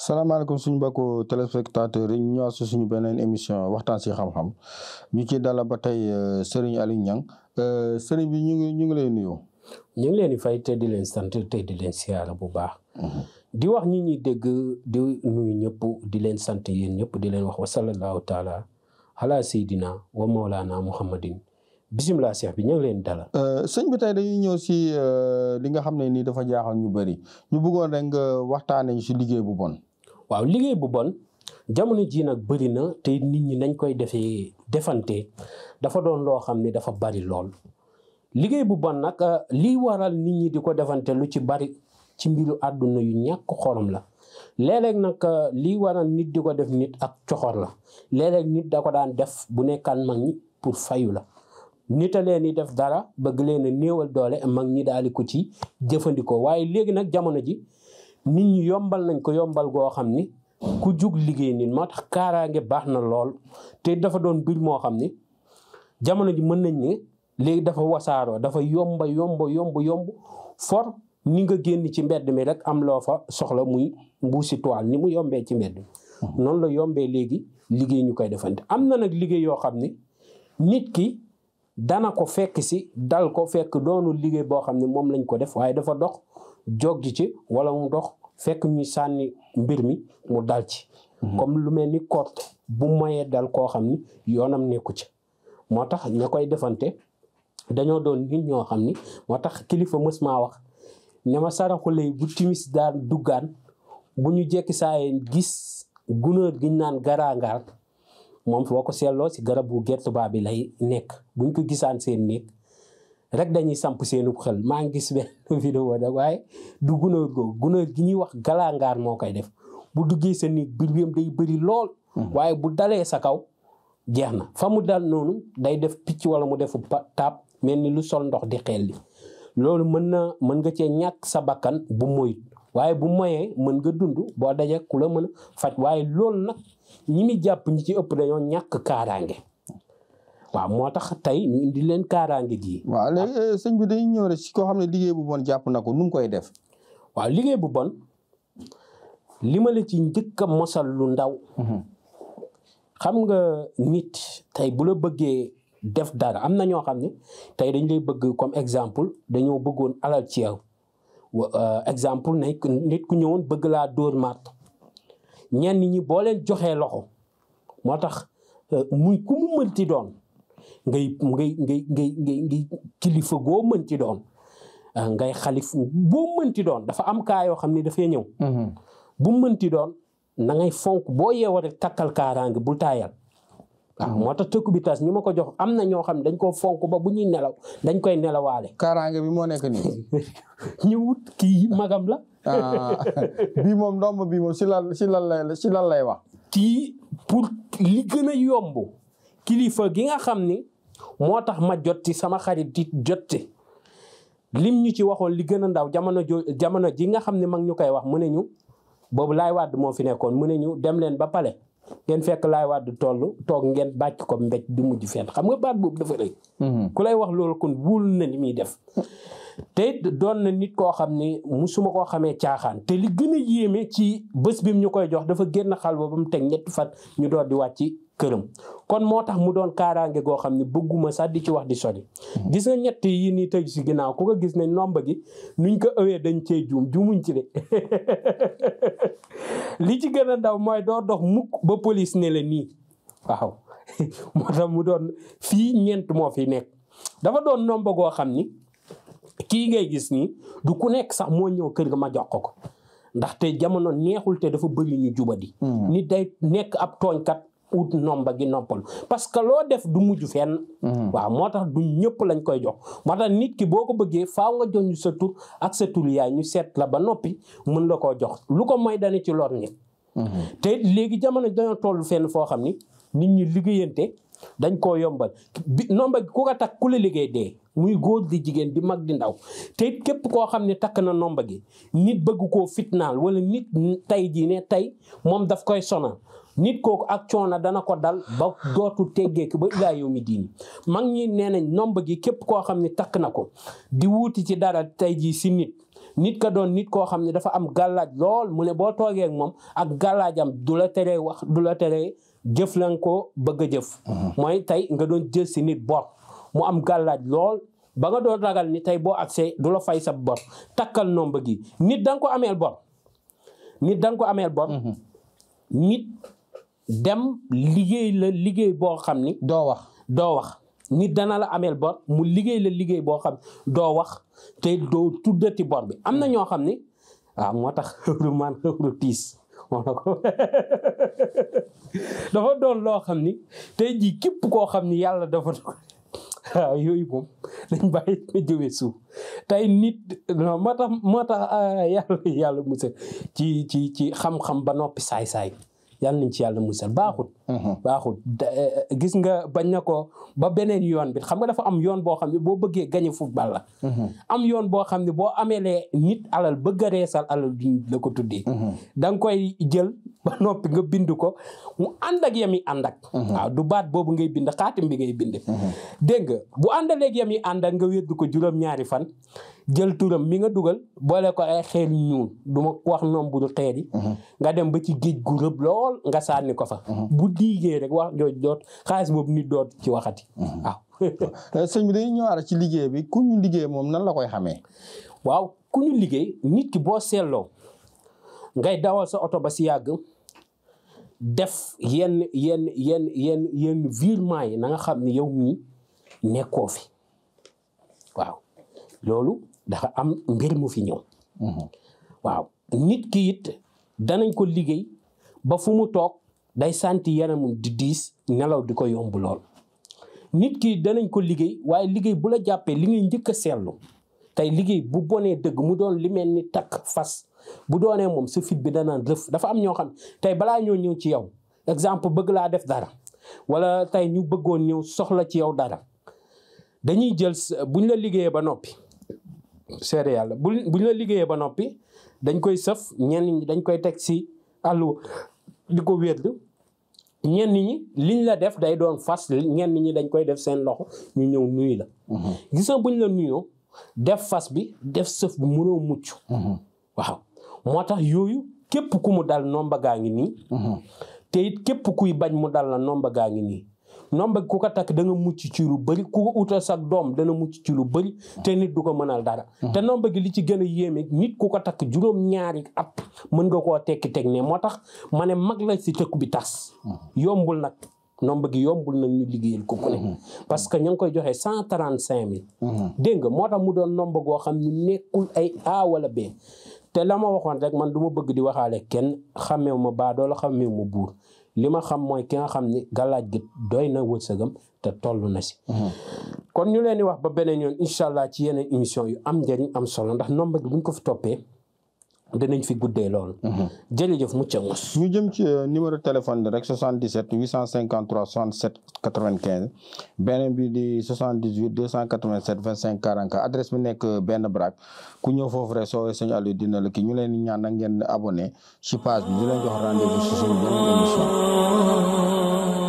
salaamaaleykum suñu mbokku téléspectateurs yi ñu ñëwaat si suñu beneen émission waxtaan si xam-xam ñu ci dala ba tey Serigne Aliou Niang Serigne bi ñu ngi lay nuyu. ñu ngi leen di fay te di leen sant te di leen siyaara bu baax. di wax ñi ñuy dégg di nuyu ñëpp di leen sant yéen ñëpp di leen wax wa sallallahu taala ala seydina wa mawlana muhammadin bisimilah cheikh bi ñu ngi leen dalal. sëñ bi tey dañuy ñëw si li nga xam ne nii dafa jaaxal ñu bëri ñu bëggoon rek nga waxtaanee si liggéey bu bon. waaw liggéey bu bon jamono ji nag bëri na te nit ñi nañ koy defante dafa doon loo xam ne dafa bari lool. liggéey bu bon nag lii waral nit ñi di ko defante lu ci bari ci mbiru àdduna yu ñàkk xorom la léeg-léeg nag lii waral nit di ko def nit ak coxor la léeg-léeg nit da ko daan def bu nekkaan mag ñi pour fayu la. nit a leen di def dara bëgg leen a néewal doole mag ñi daal di ko ci jëfandikoo waaye léegi nag jamono ji nit ñi yombal nañ ko yombal goo xam ni ku jug liggéey nit moo tax kaaraange baax na lool te dafa doon mbir moo xam ni jamono ji mën nañ ne léegi dafa wasaaroo dafa yomb for ni nga génn ci mbedd mi rek am loo fa soxla muy mbuusi toile ni mu yombee ci mbedd mi noonu la yombee léegi liggéey ñu koy defante am na nag liggéey yoo xam ni nit ki dana ko fekk si dal ko fekk doonu liggéey boo xam ne moom lañ ko def waaye dafa dox joggi ci wala mu dox fekk ñuy sànni mbir mi mu dal ci comme lu mel ni korte bu moyee dal koo xam ni yoonam nekku ci moo tax ña koy defante dañoo doon nit ñoo xam ni moo tax kilifa mës maa wax ne ma saraxule bu timis daan duggaan bu ñu jekki saaye gis gunóor gi ñu naan garangaar moom foo ko seetloo si garabu gerte baa bi lay nekk buñ ko gisaan seen néeg rek dañuy samp seenu xel maa ngi gis benn vidéo da waaye du gunóor googu gunóor gi ñuy wax galangaar moo koy def bu duggee sa néeg biir day bëri lool waaye bu dalee sa kaw jeex na fa mu dal noonu day def picc wala mu defu taab mel ni lu sol ndox di xel li loolu mën nga cee ñàkk sa bakkan bu moyut waaye bu moyee mën nga dund boo dajee ku la mën a faj waaye loolu nag ñi muy jàpp ñi ci ëpp dañoo ñàkk kaaraange waaw moo tax tey ñu indi leen kaaraange gii. waaw léegi sëñ bi dañuy ñëw rek si koo xam ne liggéey bu bon jàpp na ko nu mu koy def. waaw liggéey bu bon li ma la ci njëkk a mosal lu ndaw. xam nga nit tey bu la bëggee def dara am na ñoo xam ne tey dañ lay bëgg comme exemple dañoo bëggoon alal ci yow exemple nit ku ñëwoon bëgg laa dóor maat ñenn ñi boo leen joxee loxo moo tax muy ku mu mënti doon ngay kilifa goo mënti doon ngay xalif boo mënti doon dafa am kaa yoo xam ne dafay ñëw bu mënti doon na ngay fonk boo yeewoo rek takkal kaaraange bul taayal waaw moo tax tëkku bi tas ñi ma ko jox am na ñoo xam ne dañ koo fonk ba bu ñuy nelaw dañ koy nelawaale. kaaraange bi moo nekk nii. ñu wut kii magam la. bii moom ndomb bii moom si lan lay wax. kii pour li gën a yomb kilifa gi nga xam ni moo tax ma jot ci sama xarit di jot ci lim ñu ci waxoon li gën a ndaw jamono ji nga xam ne mag ñu koy wax mu ne ñu boobu Laay Wàdd moo fi nekkoon mu ne ñu dem leen ba pale ngeen fekk Laay Wàdd toog ngeen bàcc ko mbéj du mujj fenn xam nga baat boobu dafa rëy. ku lay wax loolu kon wóolu na li muy def. te doon na nit koo xam ne musuma koo xamee caaxaan te li gën a yéeme ci bés bi ñu koy jox dafa génn xal ba mu teg ñetti fan ñu door di wàcc këram kon moo tax mu doon kaaraange goo xam ne bëgguma sax di ci wax di sori. gis nga ñett yi nii tëj si ginnaaw ku ko gis ne nomba gi nuñ ko ëwee dañ cee juumuñ ci de li ci gën a ndaw mooy doo dox mukk ba police ne la nii waaw moo tax mu doon fii ñeent moo fi nekk dafa doon nomba goo xam ni kii ngay gis nii du ku nekk sax moo ñëw kër ga ma jox ko ndaxte jamono neexul te dafa bëri ñu jubadi nit day nekk ab tooñkat ut nomba gi noppal parce que loo def du mujj fenn waaw moo tax du ñëpp lañ koy jox moo tax nit ki boo ko bëggee faaw nga jox ñu sa tur ak sa tur yaay ñu seet la ba noppi mën la koo jox lu ko mooy dana ci lor nit te léegi jamono dañoo toll fenn foo xam ni nit ñi liggéeyante dañ koo yombal nomba gi ku ko takk ku la liggéey dee muy góor di jigéen di mag di ndaw te képp koo xam ne takk na nomba gi nit bëgg koo fitnaal wala nit tey jii ne tey moom daf koy sonal nit kooku ak coono dana ko dal ba dootu teggeeki ba ilaa yow mi diini mag ñi nee nañ nomba gi képp koo xam ne takk na ko di wuuti ci dara tey jii si nit nit ka doon nit koo xam ne dafa am gàllaaj lool mu ne boo toogee ak moom ak gàllaajam du la teree wax du la teree jëf lan ko bëgg a jëf. mooy tey nga doon jël si nit bor mu am gàllaaj lool ba nga doon ragal ni tey boo agsee du la fay sa bor takkal nomba gi nit da nga ko ameel bor. nit da nga ko ameel bor. nit dem liggéey la liggéey boo xam ni. doo wax. nit dana la ameel bor mu liggéey la liggéey boo xam doo wax te doo tuddati bor bi am na ñoo xam ni waaw moo tax xëwru man xëwru tiis dafa doon loo xam ni tey jii képp koo xam ni yàlla dafa waaw yooyu moom dañ bàyyi na jëwee suuf tey nit non moo tax yàlla musal ci xam-xam ba noppi saay-saay yàlla nañ ci yàlla musal baaxut. gis nga bañ na ko ba beneen yoon bi xam nga dafa am yoon boo xam ne boo bëggee gañe football la. am yoon boo xam ne boo ameelee nit alal bëgg a reesal alal duñ la ko tuddee. da nga koy jël ba noppi nga bind ko mu ànd ak yam yi ànd ak. waaw du baat boobu ngay bind xaatim bi ngay bind. dégg nga bu àndaleeg yam yi ànd ak nga wéddu ko juróom-ñaari fan. jël turam mi nga dugal boole ko ay xeer yu ñuul du ma wax noom bu du xeer yi nga dem ba ci géej gu rëb lool nga sànni ko fa bu diigee rek wax jooj doot xaalis boobu nit doot ci waxati waaw sëñ bi dañuy ñëwaat ci liggéey bi ku ñu liggéey moom nan la koy xamee waaw ku ñu liggéey nit ki boo seetloo ngay dawal sa oto ba si yàgg def yenn virement yi na nga xam ne yow mii nekkoo fi waaw loolu dafa am mbir mu fi ñëw waaw nit ki it danañ ko liggéey ba fu mu toog day santi yaramum di diis nelaw di ko yomb lool nit ki danañ ko liggéey waaye liggéey bu la jàppee li ngay njëkk a seetlu tey liggéey bu bonee dëgg mu doon li mel ni takk fas bu doonee moom sa fit bi danaan rëf dafa am ñoo xam tey balaa ñoo ñëw ci yow exemple bëgg laa def dara wala tey ñu bëggoon ñëw soxla ci yow dara dañuy jël buñ la liggéeyee ba noppi seede yàlla buñ la liggéeyee ba noppi dañ koy sëf ñenn ñi dañ koy teg si àllu di ko wéetlu ñenn ñi liñ la def day doon fas ñenn ñi dañ koy def seen loxo ñu ñëw nuyu la gis nga buñ la nuyoo def fas bi def sëf bi mënoo mucc waaw moo tax yooyu képp ku mu dal nomba gaa ngi nii te it képp kuy bañ mu dal la nomba gaa ngi nii nomba ku ko takk da nga mucc ci lu bëri ku ko utal sax doom dana mucc ci lu bëri te nit du ko mënal dara te nomba gi li ci gën a yéeme nit ku ko takk juróom-ñaari at mën nga koo tekki teg ne moo tax ma ne mag la si tëkku bi tas yombul nag nomba gi yombul nag ñu liggéeyal ko ku ne parce que ña ngi koy joxe 135 000 dégg nga moo tax mu doon nomba goo xam ne nekkul ay A wala B te la ma waxoon rek man du ma bëgg di waxaale kenn xammeewu ma baadoo la xammeewu ma buur li ma xam mooy ki nga xam ni gàllaaj gi doy na wërsëgam te toll na si kon ñu leen di wax ba beneen yoon incha allah ci yeneen émission yu am njëriñ am solo ndax nomba gi buñ ko fi toppee danañ fi guddee loolu jërëjëf mucc mos ñu jëm ci numéro téléphone bi rek 77 853 67 95 beneen bi di 78 287 25 44 adresse bi nekk benn brak ku ñëw foofu rek soo sëñ Aliou dina la kii ñu leen di ñaan nag ngeen abonné ci page bi di leen jox rendez-vous ci suñu beneen émission